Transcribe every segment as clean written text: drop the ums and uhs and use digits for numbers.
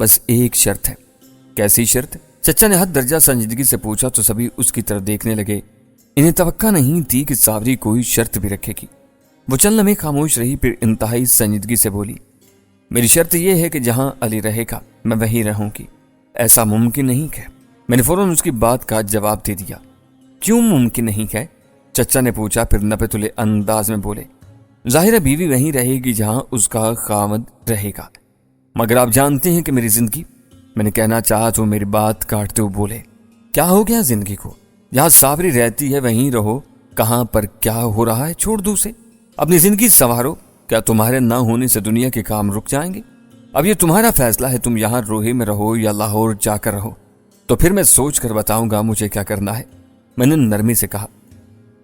बस एक शर्त है। कैसी शर्त? चचा ने हद दर्जा संजीदगी से पूछा तो सभी उसकी तरफ देखने लगे। इन्हें तवक्का नहीं थी कि सावरी कोई शर्त भी रखेगी। वो चंद लम्हे खामोश रही, फिर इंतहाई संजीदगी से बोली, मेरी शर्त यह है कि जहां अली रहेगा मैं वहीं रहूंगी। ऐसा मुमकिन नहीं है। मैंने फौरन उसकी बात का जवाब दे दिया। क्यों मुमकिन नहीं है? चचा ने पूछा, फिर नपे-तुले अंदाज में बोले, जाहिर है बीवी वहीं रहेगी जहां उसका खामद रहेगा। मगर आप जानते हैं कि मेरी जिंदगी। मैंने कहना चाहा तो मेरी बात काटते हुए बोले, क्या हो गया जिंदगी को? जहां सावरी रहती है वहीं रहो। कहां पर क्या हो रहा है छोड़ दो उसे। अपनी जिंदगी संवारो। क्या तुम्हारे ना होने से दुनिया के काम रुक जाएंगे? अब ये तुम्हारा फैसला है, तुम यहाँ रोहे में रहो या लाहौर जाकर रहो। तो फिर मैं सोच कर बताऊंगा मुझे क्या करना है। मैंने नरमी से कहा,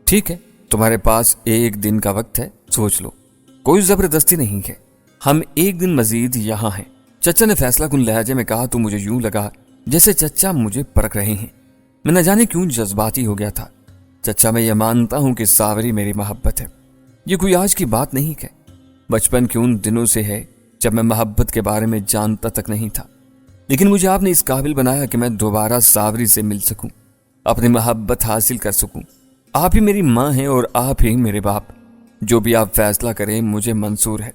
ठीक है, तुम्हारे पास एक दिन का वक्त है, सोच लो। कोई जबरदस्ती नहीं है। हम एक दिन मजीद यहाँ हैं। चचा ने फैसला कुन लहजे में कहा तो मुझे यूं लगा जैसे चचा मुझे परख रहे हैं। मैं न जाने क्यों जज्बाती हो गया था। चचा, मैं ये मानता हूं कि सावरी मेरी मोहब्बत है। ये कोई आज की बात नहीं है। बचपन के उन दिनों से है जब मैं मोहब्बत के बारे में जानता तक नहीं था। लेकिन मुझे आपने इस काबिल बनाया कि मैं दोबारा सावरी से मिल सकूं, अपनी मोहब्बत हासिल कर सकूं। आप ही मेरी माँ हैं और आप ही मेरे बाप। जो भी आप फैसला करें मुझे मंजूर है।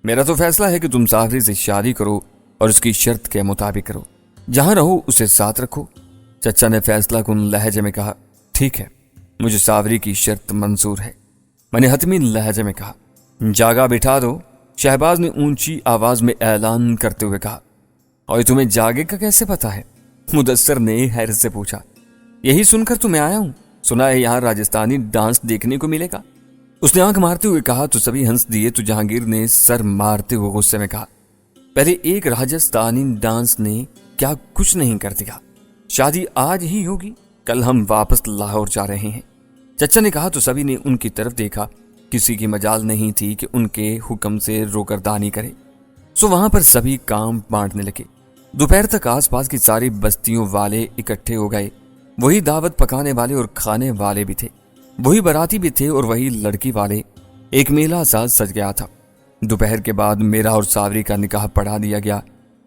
मेरा तो फैसला है कि तुम सावरी से शादी करो और उसकी शर्त के मुताबिक करो। जहां रहो उसे साथ रखो। चचा ने फैसला कुन लहजे में कहा, ठीक है, मुझे सावरी की शर्त मंजूर है। मैंने हतमी लहजे में कहा, जागा बिठा दो। शहबाज ने ऊंची आवाज में ऐलान करते हुए कहा, और तुम्हें जागे का कैसे पता है? मुदस्सर ने हैरत से पूछा। यही सुनकर तो मैं आया हूं। सुना है यहाँ राजस्थानी डांस देखने को मिलेगा। उसने आंख मारते हुए कहा तो सभी हंस दिए। तो जहांगीर ने सर मारते हुए गुस्से में कहा, पहले एक राजस्थानी डांस ने क्या कुछ नहीं कर दिया। शादी आज ही होगी, कल हम वापस लाहौर जा रहे हैं। चचा ने कहा तो सभी ने उनकी तरफ देखा। किसी की मजाल नहीं थी कि उनके हुक्म से रोकरदानी करे। सो वहां पर सभी काम बांटने लगे। दोपहर तक आसपास की सारी बस्तियों वाले इकट्ठे हो गए। वही दावत पकाने वाले और खाने वाले भी थे, वही बाराती भी थे और वही लड़की वाले। एक मेला सा सज गया था। दोपहर के बाद मेरा और सावरी का निकाह पढ़ा दिया गया।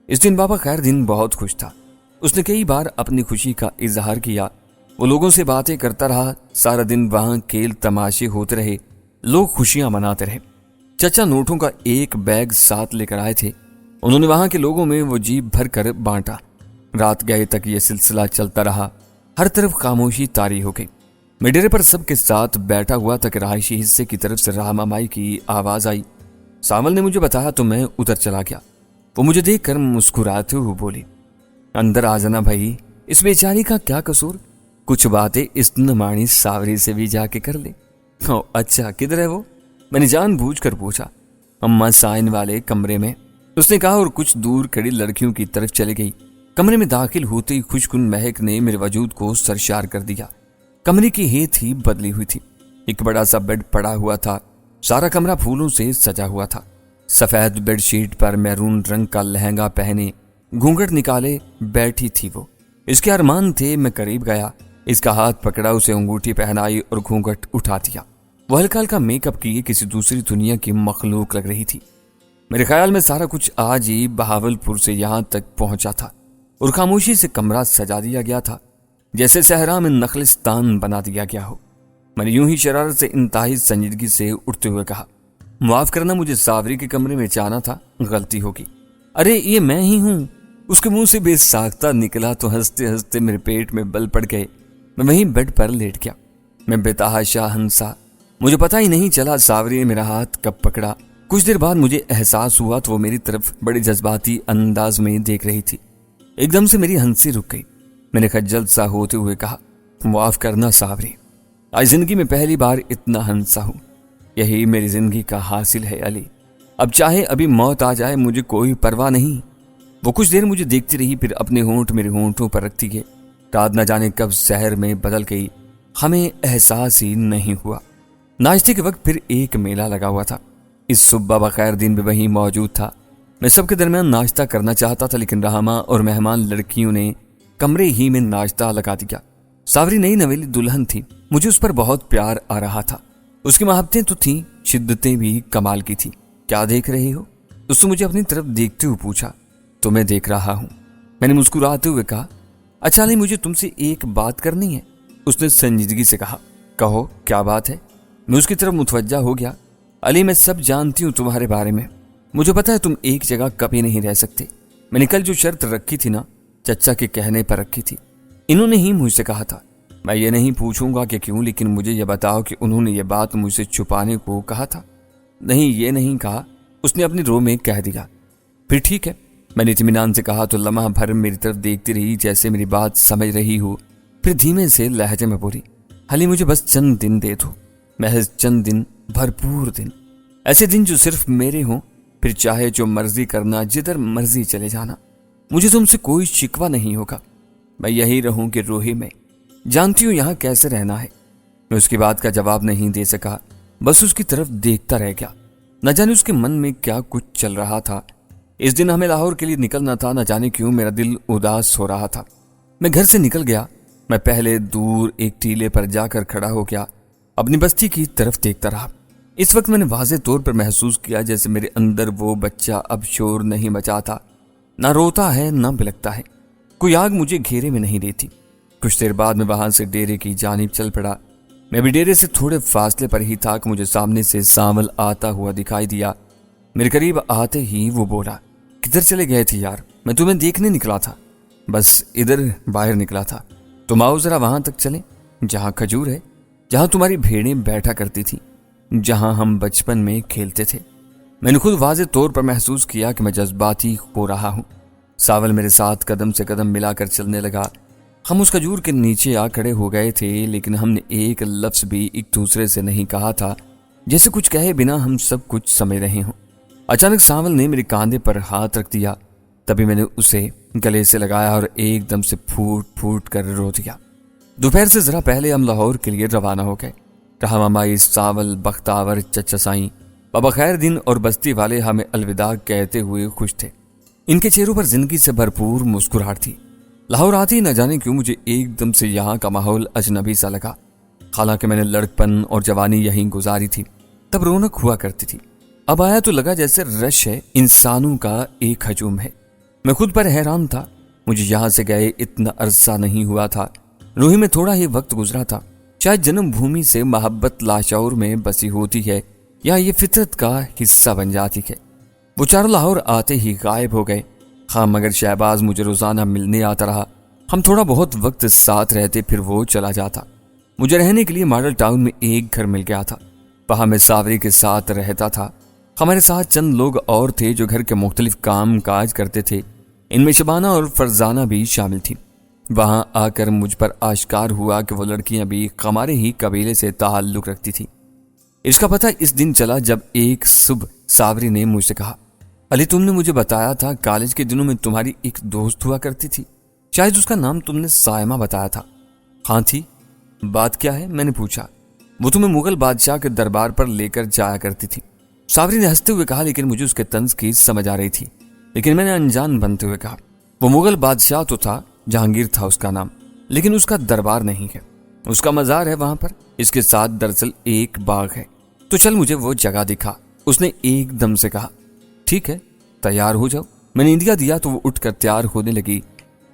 इस दिन बाबा खैरदीन बहुत खुश था। उसने कई बार अपनी खुशी का इजहार किया। वो लोगों से बातें करता रहा। सारा दिन वहां खेल तमाशे होते रहे, लोग खुशियां मनाते रहे। चचा नोटों का एक बैग साथ लेकर आए थे। उन्होंने वहां के लोगों में वो जीप भर कर बांटा। रात गए तक ये सिलसिला चलता रहा। हर तरफ खामोशी तारी हो गई। मैं डेरे पर सबके साथ बैठा हुआ तक रहायशी हिस्से की तरफ से रामामाई की आवाज आई। सावल ने मुझे बताया तो मैं उधर चला गया। वो मुझे देखकर मुस्कुराते हुए बोली, अंदर आ जाना भाई, इस बेचारी का क्या कसूर? कुछ बातें इस नमाणी सावरी से भी जाके कर ले। ओ अच्छा, किधर है वो? मैंने जानबूझकर पूछा। अम्मा साइन वाले कमरे में, उसने कहा और कुछ दूर खड़ी लड़कियों की तरफ चली गई। कमरे में दाखिल होते ही खुशकुन महक ने मेरे वजूद को सरशार कर दिया। कमरे की हेत ही बदली हुई थी। एक बड़ा सा बेड पड़ा हुआ था। सारा कमरा फूलों से सजा हुआ था। सफेद बेडशीट पर मैरून रंग का लहंगा पहने, घूंघट निकाले बैठी थी वो। इसके अरमान थे। मैं करीब गया, इसका हाथ पकड़ा, उसे अंगूठी पहनाई और घूंघट उठा दिया। वो हल्का हल्का मेकअप किए किसी दूसरी दुनिया की मखलूक लग रही थी। मेरे ख्याल में सारा कुछ आज ही बहावलपुर से यहां तक पहुंचा था और खामोशी से कमरा सजा दिया गया था, जैसे सहरा में नखलिस्तान बना दिया गया हो। मैंने यूं ही शरारत से इंतहाई संजीदगी से उठते हुए कहा, माफ करना, मुझे सावरी के कमरे में जाना था, गलती होगी। अरे ये मैं ही हूं। उसके मुंह से बेसाख्ता निकला तो हंसते हंसते मेरे पेट में बल पड़ गए। मैं वहीं बेड पर लेट गया। मैं बेतहाशा हंसा। मुझे पता ही नहीं चला सावरी ने मेरा हाथ कब पकड़ा। कुछ देर बाद मुझे एहसास हुआ तो वो मेरी तरफ बड़े जज्बाती अंदाज में देख रही थी। एकदम से मेरी हंसी रुक गई। मैंने खज्जल सा होते हुए कहा, माफ करना सावरी, आज जिंदगी में पहली बार इतना हंसा हूं। यही मेरी जिंदगी का हासिल है अली। अब चाहे अभी मौत आ जाए मुझे कोई परवाह नहीं। वो कुछ देर मुझे देखती रही, फिर अपने होंठ मेरे होंठों पर रखती गई। रात न जाने कब शहर में बदल गई, हमें एहसास ही नहीं हुआ। नाश्ते के वक्त फिर एक मेला लगा हुआ था। इस सुबह बखैर दिन भी वहीं मौजूद था। मैं सबके दरमियान नाश्ता करना चाहता था, लेकिन रहमा और मेहमान लड़कियों ने कमरे ही में नाश्ता लगा दिया। सावरी नई नवेली दुल्हन थी। मुझे उस पर बहुत प्यार आ रहा था। उसकी मोहब्बतें तो थीं, शिद्दतें भी कमाल की थी। क्या देख रहे हो? उसने मुझे अपनी तरफ देखते हुए पूछा। तुम्हें देख रहा हूं। मैंने मुस्कुराते हुए कहा, अच्छा अली, मुझे तुमसे एक बात करनी है। उसने संजीदगी से कहा, कहो क्या बात है। मैं उसकी तरफ मुतवज्जा हो गया। अली, मैं सब जानती हूँ तुम्हारे बारे में। मुझे पता है तुम एक जगह कभी नहीं रह सकते। मैंने कल जो शर्त रखी थी ना, चचा के कहने पर रखी थी। इन्होंने ही मुझसे कहा था। मैं ये नहीं पूछूंगा कि क्यों, लेकिन मुझे ये बताओ कि उन्होंने ये बात मुझसे छुपाने को कहा था। नहीं, ये नहीं कहा, उसने अपनी रो में कह दिया। फिर ठीक है, मैंने इत्मीनान से कहा तो लम्हा भर मेरी तरफ देखती रही जैसे मेरी बात समझ रही हो। फिर धीमे से लहजे में बोली, अली मुझे बस चंद दिन दे दो, महज चंद दिन, भरपूर दिन, ऐसे दिन जो सिर्फ मेरे हों। फिर चाहे जो मर्जी करना, जिधर मर्जी चले जाना, मुझे तुमसे कोई शिकवा नहीं होगा। मैं यही रहूं कि रूही में, जानती हूं यहां कैसे रहना है। मैं उसकी बात का जवाब नहीं दे सका, बस उसकी तरफ देखता रह गया। न जाने उसके मन में क्या कुछ चल रहा था। इस दिन हमें लाहौर के लिए निकलना था, न जाने क्यों मेरा दिल उदास हो रहा था। मैं घर से निकल गया। मैं पहले दूर एक टीले पर जाकर खड़ा हो गया, अपनी बस्ती की तरफ देखता रहा। इस वक्त मैंने वाज़े तौर पर महसूस किया जैसे मेरे अंदर वो बच्चा अब शोर नहीं मचाता, ना रोता है ना बिलकता है। कोई आग मुझे घेरे में नहीं देती। कुछ देर बाद मैं वहां से डेरे की जानिब चल पड़ा। मैं भी डेरे से थोड़े फासले पर ही था कि मुझे सामने से सांवल आता हुआ दिखाई दिया। मेरे करीब आते ही वो बोला, किधर चले गए थे यार? मैं तुम्हें देखने निकला था, बस इधर बाहर निकला था। तुम आओ जरा वहां तक चले, जहां खजूर है, जहां तुम्हारी भेड़ें बैठा करती थी, जहां हम बचपन में खेलते थे। मैंने खुद वाज़े तौर पर महसूस किया कि मैं जज्बाती हो रहा हूं। सावल मेरे साथ कदम से कदम मिलाकर चलने लगा। हम उस खजूर के नीचे आ खड़े हो गए थे, लेकिन हमने एक लफ्ज भी एक दूसरे से नहीं कहा था, जैसे कुछ कहे बिना हम सब कुछ समझ रहे हों। अचानक सावल ने मेरे कांधे पर हाथ रख दिया। तभी मैंने उसे गले से लगाया और एकदम से फूट फूट कर रो दिया। दोपहर से जरा पहले हम लाहौर के लिए रवाना हो गए। रहा मामाई, सावल, बख्तावर, चचा साईं, बाबा खैर दिन और बस्ती वाले हमें अलविदा कहते हुए खुश थे। इनके चेहरों पर जिंदगी से भरपूर मुस्कुराहट थी। लाहौर आते ही न जाने क्यों मुझे एकदम से यहाँ का माहौल अजनबी सा लगा। हालांकि मैंने लड़कपन और जवानी यहीं गुजारी थी, तब रौनक हुआ करती थी। अब आया तो लगा जैसे रश है, इंसानों का एक हजूम है। मैं खुद पर हैरान था। मुझे यहाँ से गए इतना अरसा नहीं हुआ था। रूही में थोड़ा ही वक्त गुजरा था। शायद जन्मभूमि से मोहब्बत लाशौर में बसी होती है, या ये फितरत का हिस्सा बन जाती है। वो चारों लाहौर आते ही गायब हो गए। हाँ, मगर शहबाज मुझे रोजाना मिलने आता रहा। हम थोड़ा बहुत वक्त साथ रहते, फिर वो चला जाता। मुझे रहने के लिए मॉडल टाउन में एक घर मिल गया था। वहां मैं सावरी के साथ रहता था। हमारे साथ चंद लोग और थे जो घर के मुख्तलिफ काम काज करते थे। इनमें शबाना और फरजाना भी शामिल थी। वहां आकर मुझ पर आश्कार हुआ कि वो लड़कियां भी हमारे ही कबीले से ताल्लुक रखती थी। इसका पता इस दिन चला जब एक सुबह सावरी ने मुझसे कहा, अली तुमने मुझे बताया था कॉलेज के दिनों में तुम्हारी एक दोस्त हुआ करती थी, शायद उसका नाम तुमने सायमा बताया था। हाँ थी। बात क्या है? मैंने पूछा। वो तुम्हें मुगल बादशाह के दरबार पर लेकर जाया करती थी। सावरी ने हंसते हुए कहा, लेकिन मुझे उसके तंज की समझ आ रही थी। लेकिन मैंने अनजान बनते हुए कहा, वो मुगल बादशाह तो था, जहांगीर था उसका नाम, लेकिन उसका दरबार नहीं है। उसका मजार है वहां पर। इसके साथ दरअसल एक बाग है। तो चल मुझे वो जगह दिखा। उसने एकदम से कहा, ठीक है, तैयार हो जाओ। मैंने इंदिया दिया तो वो उठकर तैयार होने लगी।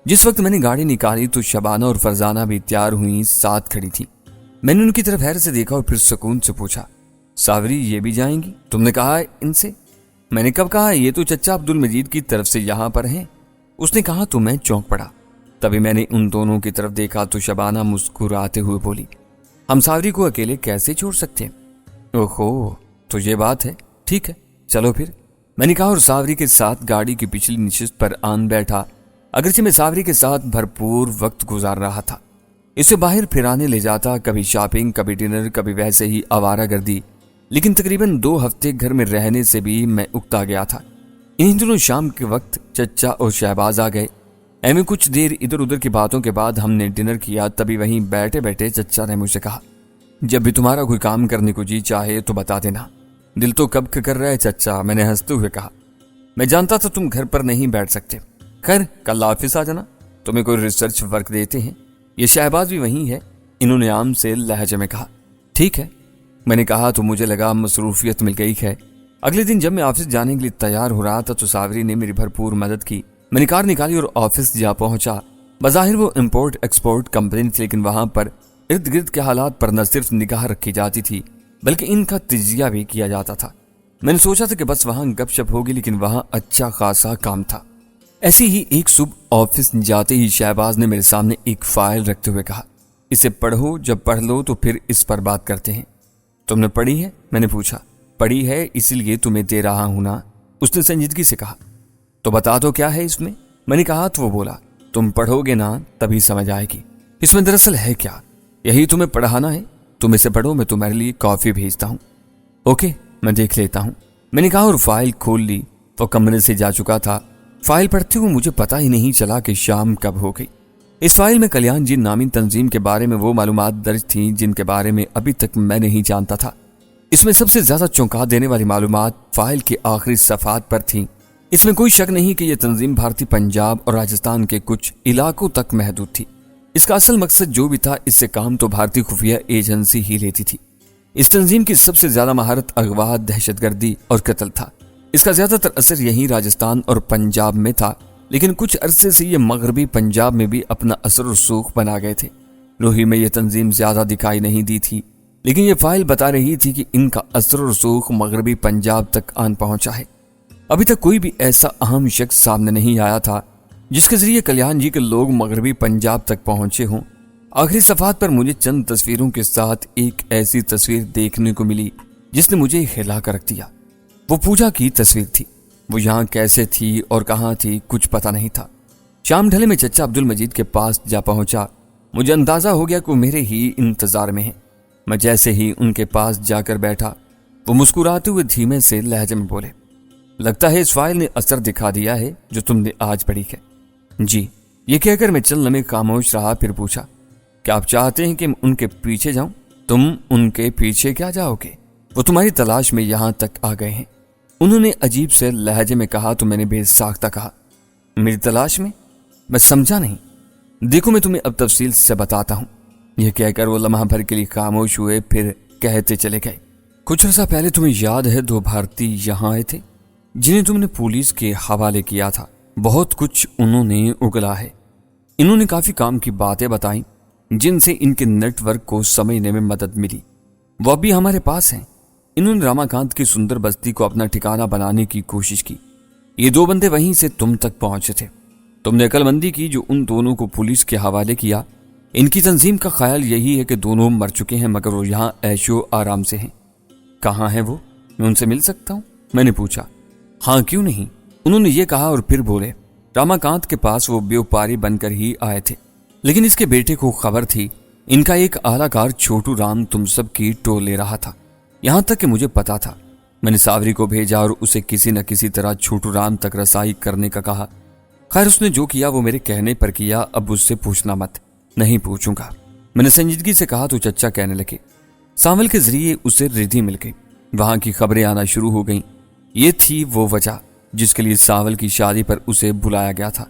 जिस वक्त मैंने गाड़ी निकाली तो शबाना और फरजाना भी तैयार हुई, साथ खड़ी थी। मैंने उनकी तरफ हैरत से देखा और फिर सुकून से पूछा, सावरी ये भी जाएंगी? तुमने कहा इनसे? मैंने कब कहा? ये तो चचा अब्दुल मजीद की तरफ से यहाँ पर हैं। उसने कहा तो मैं चौंक पड़ा। तभी मैंने उन दोनों की तरफ देखा तो शबाना मुस्कुराते हुए बोली, हम सावरी को अकेले कैसे छोड़ सकते हैं? ओहो, तो ये बात है, ठीक है चलो फिर, मैंने कहा और सावरी के साथ गाड़ी की पिछली नशिस्त पर आन बैठा। अगरचे मैं सावरी के साथ भरपूर वक्त गुजार रहा था। इसे बाहर फिराने ले जाता, कभी शॉपिंग, कभी डिनर, कभी वैसे ही आवारागर्दी। लेकिन तकरीबन 2 हफ्ते घर में रहने से भी मैं उकता गया था। इन्हीं दिनों शाम के वक्त चचा और शहबाज आ गए। एवं कुछ देर इधर उधर की बातों के बाद हमने डिनर किया। तभी वहीं बैठे बैठे चचा ने मुझसे कहा, जब भी तुम्हारा कोई काम करने को जी चाहे तो बता देना। दिल तो कब कर रहा है चचा, मैंने हंसते हुए कहा। मैं जानता था तुम घर पर नहीं बैठ सकते। खैर कल ऑफिस आ जाना, तुम्हें कोई रिसर्च वर्क देते हैं। ये शहबाज भी वहीं है, इन्होंने आम से लहजे में कहा। ठीक है, मैंने कहा तो मुझे लगा मसरूफियत मिल गई है। अगले दिन जब मैं ऑफिस जाने के लिए तैयार हो रहा था तो सावरी ने मेरी भरपूर मदद की। میں نے کار نکالی اور آفس جا پہنچا۔ بظاہر وہ امپورٹ ایکسپورٹ کمپنی تھی، لیکن وہاں پر ارد گرد کے حالات پر نہ صرف نگاہ رکھی جاتی تھی بلکہ ان کا تجزیہ بھی کیا جاتا تھا۔ میں نے سوچا تھا کہ بس وہاں گپ شپ ہوگی، لیکن وہاں اچھا خاصا کام تھا۔ ایسی ہی ایک صبح آفس جاتے ہی شہباز نے میرے سامنے ایک فائل رکھتے ہوئے کہا، اسے پڑھو، جب پڑھ لو تو پھر اس پر بات کرتے ہیں۔ تم نے پڑھی ہے؟ میں نے پوچھا۔ پڑھی ہے، اسی لیے تمہیں دے رہا ہوں نا، اس نے سنجیدگی سے کہا۔ تو بتا دو کیا ہے اس میں؟ میں نے کہا تو وہ بولا، تم پڑھو گے نا تبھی سمجھ آئے گی۔ اس میں دراصل ہے کیا؟ یہی تمہیں پڑھانا ہے؟ تم اسے پڑھو، میں تمہارے لیے کافی بھیجتا ہوں۔ اوکے، میں دیکھ لیتا ہوں، میں نے کہا اور فائل کھول لی۔ وہ کمرے سے جا چکا تھا۔ فائل پڑھتے ہوئے مجھے پتا ہی نہیں چلا کہ شام کب ہو گئی۔ اس فائل میں کلیان جی نامی تنظیم کے بارے میں وہ معلومات درج تھیں جن کے بارے میں ابھی تک میں نہیں جانتا تھا۔ اس میں سب سے زیادہ چونکا دینے والی معلومات فائل کے آخری صفحات پر تھیں۔ اس میں کوئی شک نہیں کہ یہ تنظیم بھارتی پنجاب اور راجستھان کے کچھ علاقوں تک محدود تھی۔ اس کا اصل مقصد جو بھی تھا، اس سے کام تو بھارتی خفیہ ایجنسی ہی لیتی تھی۔ اس تنظیم کی سب سے زیادہ مہارت اغوا، دہشت گردی اور قتل تھا۔ اس کا زیادہ تر اثر یہیں راجستھان اور پنجاب میں تھا، لیکن کچھ عرصے سے یہ مغربی پنجاب میں بھی اپنا اثر و رسوخ بنا گئے تھے۔ روہی میں یہ تنظیم زیادہ دکھائی نہیں دی تھی، لیکن یہ فائل بتا رہی تھی کہ ان کا اثر و رسوخ مغربی پنجاب تک آن پہنچا ہے۔ ابھی تک کوئی بھی ایسا اہم شخص سامنے نہیں آیا تھا جس کے ذریعے کلیان جی کے لوگ مغربی پنجاب تک پہنچے ہوں۔ آخری صفحات پر مجھے چند تصویروں کے ساتھ ایک ایسی تصویر دیکھنے کو ملی جس نے مجھے ہلا کر رکھ دیا۔ وہ پوجا کی تصویر تھی۔ وہ یہاں کیسے تھی اور کہاں تھی کچھ پتہ نہیں تھا۔ شام ڈھلے میں چچا عبد المجید کے پاس جا پہنچا۔ مجھے اندازہ ہو گیا کہ وہ میرے ہی انتظار میں ہیں۔ میں جیسے ہی ان کے پاس جا کر بیٹھا، وہ مسکراتے ہوئے دھیمے سے لہجے میں بولے، لگتا ہے اس فائل نے اثر دکھا دیا ہے جو تم نے آج پڑھی ہے۔ جی، یہ کہہ کر میں چند لمحے خاموش رہا، پھر پوچھا، کیا آپ چاہتے ہیں کہ میں ان کے پیچھے جاؤں؟ تم ان کے پیچھے کیا جاؤ گے؟ وہ تمہاری تلاش میں یہاں تک آ گئے ہیں، انہوں نے عجیب سے لہجے میں کہا تو میں نے بے ساختہ کہا، میری تلاش میں؟ میں سمجھا نہیں۔ دیکھو میں تمہیں اب تفصیل سے بتاتا ہوں۔ یہ کہہ کر وہ لمحہ بھر کے لیے خاموش ہوئے، پھر کہتے چلے گئے، کچھ عرصہ پہلے تمہیں یاد ہے 2 بھارتی یہاں آئے تھے جنہیں تم نے پولیس کے حوالے کیا تھا۔ بہت کچھ انہوں نے اگلا ہے۔ انہوں نے کافی کام کی باتیں بتائیں جن سے ان کے نیٹ ورک کو سمجھنے میں مدد ملی۔ وہ اب بھی ہمارے پاس ہیں۔ انہوں نے راما کانت کی سندر بستی کو اپنا ٹھکانہ بنانے کی کوشش کی۔ یہ 2 بندے وہیں سے تم تک پہنچے تھے۔ تم نے عقل مندی کی جو ان دونوں کو پولیس کے حوالے کیا۔ ان کی تنظیم کا خیال یہی ہے کہ دونوں مر چکے ہیں، مگر وہ یہاں عیش و آرام سے ہیں۔ کہاں ہیں وہ؟ میں ان سے مل سکتا ہوں؟ میں نے پوچھا۔ ہاں کیوں نہیں، انہوں نے یہ کہا اور پھر بولے، راما کانت کے پاس وہ بیوپاری بن کر ہی آئے تھے، لیکن اس کے بیٹے کو خبر تھی ان کا ایک اعلیٰ کار چھوٹو رام تم سب کی ٹول لے رہا تھا۔ یہاں تک کہ مجھے پتا تھا۔ میں نے ساوری کو بھیجا اور اسے کسی نہ کسی طرح چھوٹو رام تک رسائی کرنے کا کہا۔ خیر اس نے جو کیا وہ میرے کہنے پر کیا، اب اس سے پوچھنا مت۔ نہیں پوچھوں گا، میں نے سنجیدگی سے کہا تو چچا کہنے لگے، سانول کے ذریعے اسے ردھی مل گئی، وہاں کی خبریں آنا شروع ہو گئیں۔ یہ تھی وہ وجہ جس کے لیے سانول کی شادی پر اسے بلایا گیا تھا۔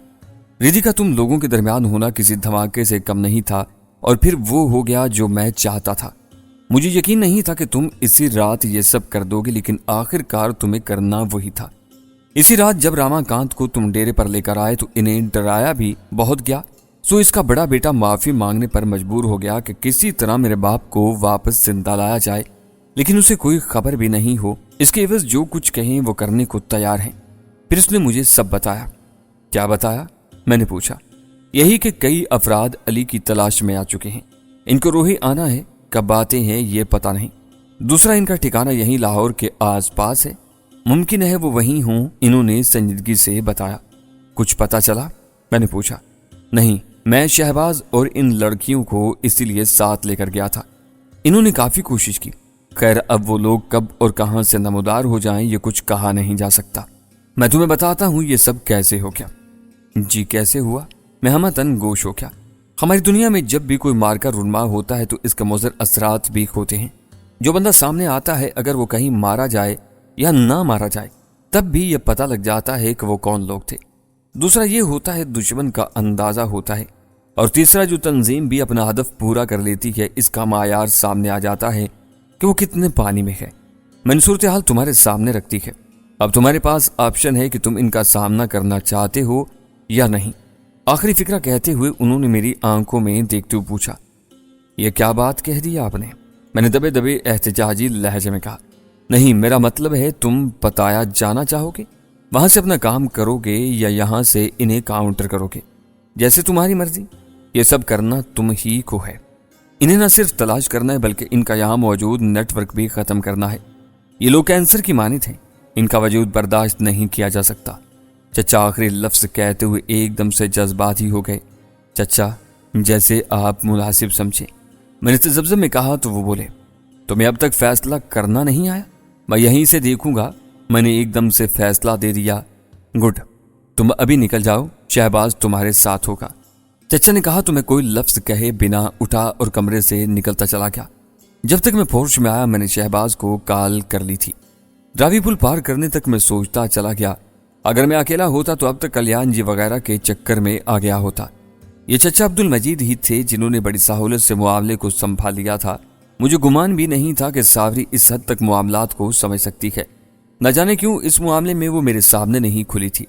ردھی کا تم لوگوں کے درمیان ہونا کسی دھماکے سے کم نہیں تھا، اور پھر وہ ہو گیا جو میں چاہتا تھا۔ مجھے یقین نہیں تھا کہ تم اسی رات یہ سب کر دو گے، لیکن آخر کار تمہیں کرنا وہی تھا۔ اسی رات جب راما کانت کو تم ڈیرے پر لے کر آئے تو انہیں ڈرایا بھی بہت گیا، سو اس کا بڑا بیٹا معافی مانگنے پر مجبور ہو گیا کہ کسی طرح میرے باپ کو واپس زندہ لایا جائے، لیکن اسے کوئی خبر بھی نہیں ہو۔ اس کے عوض جو کچھ کہیں وہ کرنے کو تیار ہیں۔ پھر اس نے مجھے سب بتایا۔ کیا بتایا؟ میں نے پوچھا۔ یہی کہ کئی افراد علی کی تلاش میں آ چکے ہیں، ان کو روہی آنا ہے، کب آتے ہیں یہ پتہ نہیں۔ دوسرا ان کا ٹھکانہ یہیں لاہور کے آس پاس ہے، ممکن ہے وہ وہیں ہوں، انہوں نے سنجیدگی سے بتایا۔ کچھ پتہ چلا؟ میں نے پوچھا۔ نہیں، میں شہباز اور ان لڑکیوں کو اسی لیے ساتھ لے کر گیا تھا، انہوں نے کافی کوشش کی۔ خیر اب وہ لوگ کب اور کہاں سے نمودار ہو جائیں یہ کچھ کہا نہیں جا سکتا۔ میں تمہیں بتاتا ہوں یہ سب کیسے ہو گیا۔ جی کیسے ہوا؟ میں ہمتن گوش ہو گیا۔ ہماری دنیا میں جب بھی کوئی مارکا رونما ہوتا ہے تو اس کے مضر اثرات بھی ہوتے ہیں۔ جو بندہ سامنے آتا ہے اگر وہ کہیں مارا جائے یا نہ مارا جائے تب بھی یہ پتہ لگ جاتا ہے کہ وہ کون لوگ تھے۔ دوسرا یہ ہوتا ہے دشمن کا اندازہ ہوتا ہے، اور تیسرا جو تنظیم بھی اپنا ہدف پورا کر لیتی ہے اس کا معیار سامنے آ جاتا ہے کہ وہ کتنے پانی میں ہے۔ میں نے صورتحال تمہارے سامنے رکھتی ہے، اب تمہارے پاس آپشن ہے کہ تم ان کا سامنا کرنا چاہتے ہو या नहीं? आखिरी फिक्रा कहते हुए उन्होंने मेरी आंखों में देखते हुए पूछा, यह क्या बात कह दी आपने? मैंने दबे दबे एहतजाजी लहजे में कहा, नहीं, मेरा मतलब है तुम पताया जाना चाहोगे? वहां से अपना काम करोगे या यहां से इन्हें काउंटर करोगे? जैसे तुम्हारी मर्जी। ये सब करना तुम ही को है। इन्हें न सिर्फ तलाश करना है बल्कि इनका यहाँ मौजूद नेटवर्क भी खत्म करना है। ये लोग कैंसर की मानित हैं, इनका वजूद बर्दाश्त नहीं किया जा सकता। चचा आखिरी लफ्ज कहते हुए एकदम से जज्बाती हो गए। चचा, जैसे आप मुनासिब समझे, मैंने तजब्ज़ुब में कहा तो वो बोले, तुम्हें अब तक फैसला करना नहीं आया? मैं यहीं से देखूंगा। मैंने एकदम से फैसला दे दिया। गुड, तुम अभी निकल जाओ, शहबाज तुम्हारे साथ होगा। चचा ने कहा तो मैं कोई लफ्ज कहे बिना उठा और कमरे से निकलता चला गया। जब तक मैं फोर्श में आया मैंने शहबाज को कॉल कर ली थी। रावी पुल पार करने तक मैं सोचता चला गया, अगर मैं अकेला होता तो अब तक कल्याण जी वगैरह के चक्कर में आ गया होता। ये चचा अब्दुल मजीद ही थे जिन्होंने बड़ी सहूलत से मामले को संभाल लिया था। मुझे गुमान भी नहीं था कि सावरी इस हद तक मामलात को समझ सकती है। न जाने क्यों इस मामले में वो मेरे सामने नहीं खुली थी।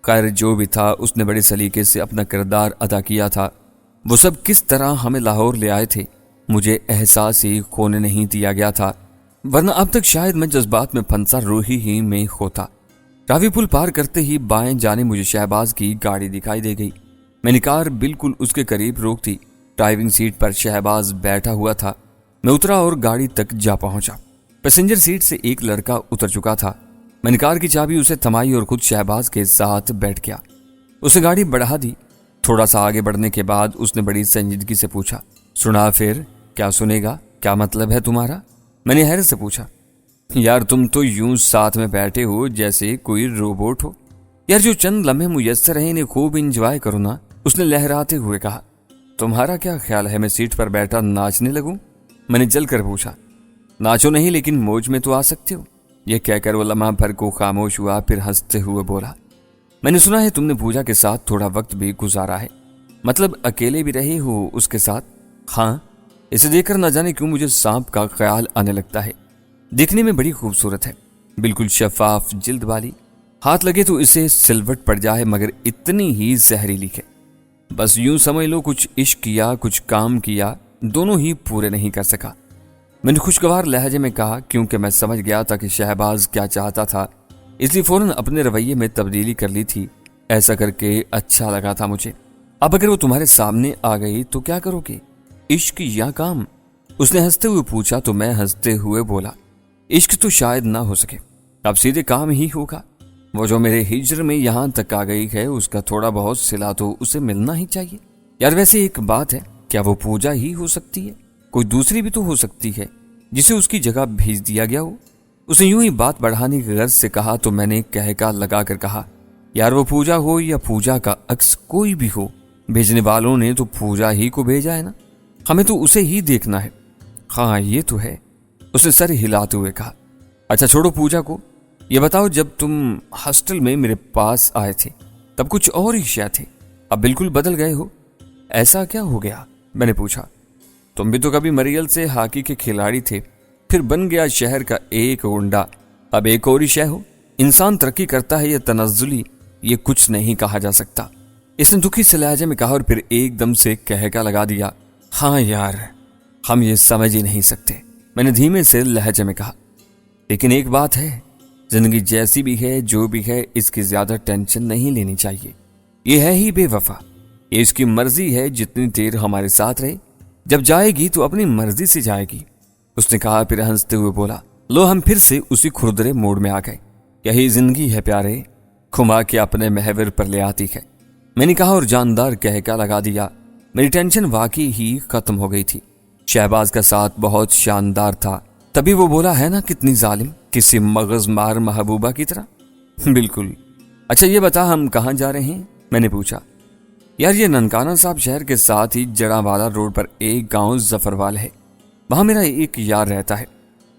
खैर, जो भी था उसने बड़े सलीके से अपना किरदार अदा किया था। वो सब किस तरह हमें लाहौर ले आए थे मुझे एहसास ही खोने नहीं दिया गया था, वरना अब तक शायद मैं जज्बात में फंसा रूही ही में खोता। रावी पुल पार करते ही बाएं जाने मुझे शहबाज की गाड़ी दिखाई दे गई। मैंने कार बिल्कुल उसके करीब रोक दी। ड्राइविंग सीट पर शहबाज बैठा हुआ था। मैं उतरा और गाड़ी तक जा पहुंचा। पैसेंजर सीट से एक लड़का उतर चुका था। मैंने कार की चाबी उसे थमाई और खुद शहबाज के साथ बैठ गया। उसे गाड़ी बढ़ा दी। थोड़ा सा आगे बढ़ने के बाद उसने बड़ी संजीदगी से पूछा, सुना फिर? क्या सुनेगा? क्या मतलब है तुम्हारा? मैंने हैरत से पूछा, यार तुम तो यूं साथ में बैठे हो जैसे कोई रोबोट हो। यार जो चंद लम्हे मुयस्सर हैं इन्हें खूब इंजॉय करो ना। उसने लहराते हुए कहा, तुम्हारा क्या ख्याल है मैं सीट पर बैठा नाचने लगूं? मैंने जल कर पूछा, नाचो नहीं लेकिन मौज में तो आ सकते हो। यह कहकर वो लम्हा भर को खामोश हुआ, फिर हंसते हुए बोला, मैंने सुना है तुमने पूजा के साथ थोड़ा वक्त भी गुजारा है, मतलब अकेले भी रहे हो उसके साथ? हाँ। इसे देखकर न जाने क्यों मुझे सांप का ख्याल आने लगता है। दिखने में बड़ी खूबसूरत है, बिल्कुल शफाफ जिल्द वाली, हाथ लगे तो इसे सिलवट पड़ जाए मगर इतनी ही जहरीली है। बस यूं समझ लो कुछ इश्क किया कुछ काम किया, दोनों ही पूरे नहीं कर सका। मैंने खुशगवार लहजे में कहा क्योंकि मैं समझ गया था कि शहबाज क्या चाहता था, इसलिए फौरन अपने रवैये में तब्दीली कर ली थी। ऐसा करके अच्छा लगा था मुझे। अब अगर वो तुम्हारे सामने आ गई तो क्या करोगे, इश्क या काम? उसने हंसते हुए पूछा तो मैं हंसते हुए बोला, इश्क तो शायद ना हो सके, अब सीधे काम ही होगा। वो जो मेरे हिज्र में यहाँ तक आ गई है उसका थोड़ा बहुत सिला तो उसे मिलना ही चाहिए। यार वैसे एक बात है, क्या वो पूजा ही हो सकती है? कोई दूसरी भी तो हो सकती है जिसे उसकी जगह भेज दिया गया हो। उसने यूं ही बात बढ़ाने की गर्ज से कहा तो मैंने कहका लगा कर कहा, यार वो पूजा हो या पूजा का अक्स कोई भी हो, भेजने वालों ने तो पूजा ही को भेजा है ना, हमें तो उसे ही देखना है। हाँ ये तो है, उसने सर हिलाते हुए कहा। अच्छा छोड़ो पूजा को, ये बताओ जब तुम हॉस्टल में मेरे पास आए थे तब कुछ और ही शय थे, अब बिल्कुल बदल गए हो, ऐसा क्या हो गया? मैंने पूछा। तुम भी तो कभी मरियल से हॉकी के खिलाड़ी थे, फिर बन गया शहर का एक गुंडा, अब एक और ही शय हो। इंसान तरक्की करता है या तनज़्ज़ुली, ये कुछ नहीं कहा जा सकता। इसने दुखी से लहजे में कहा और फिर एकदम से कहका लगा दिया, हाँ यार हम ये समझ ही नहीं सकते। मैंने धीमे से लहजे में कहा, लेकिन एक बात है, जिंदगी जैसी भी है जो भी है इसकी ज्यादा टेंशन नहीं लेनी चाहिए। ये है ही बेवफा, ये इसकी मर्जी है जितनी देर हमारे साथ रहे, जब जाएगी तो अपनी मर्जी से जाएगी। उसने कहा फिर हंसते हुए बोला, लो हम फिर से उसी खुरदरे मोड़ में आ गए। यही जिंदगी है प्यारे, घुमा के अपने महवर पर ले आती है। मैंने कहा और जानदार कहका लगा दिया। मेरी टेंशन वाकई ही खत्म हो गई थी। शहबाज का साथ बहुत शानदार था। तभी वो बोला, है ना कितनी जालिम, किसी मगज मार महबूबा की तरह। बिल्कुल। अच्छा ये बता हम कहाँ जा रहे हैं? मैंने पूछा। यार ये ननकाना साहब शहर के साथ ही जड़ावाला रोड पर एक गांव जफरवाल है, वहां मेरा एक यार रहता है,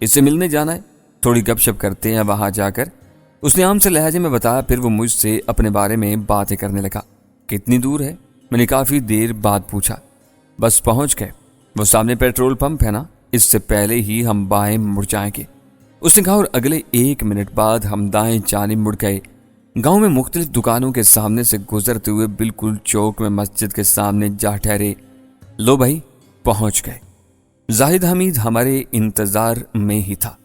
इससे मिलने जाना है, थोड़ी गपशप करते हैं वहां जाकर। उसने आम से लहजे में बताया। फिर वो मुझसे अपने बारे में बातें करने लगा। कितनी दूर है? मैंने काफी देर बाद पूछा। बस पहुंच गए, वो सामने पेट्रोल पंप है ना, इससे पहले ही हम बाएं मुड़ जाएंगे। उसने कहा और अगले 1 मिनट बाद हम दाएं जाने मुड़ गए। गांव में मुख्तलिफ दुकानों के सामने से गुजरते हुए बिल्कुल चौक में मस्जिद के सामने जा ठहरे। लो भाई, पहुंच गए। जाहिद हमीद हमारे इंतजार में ही था।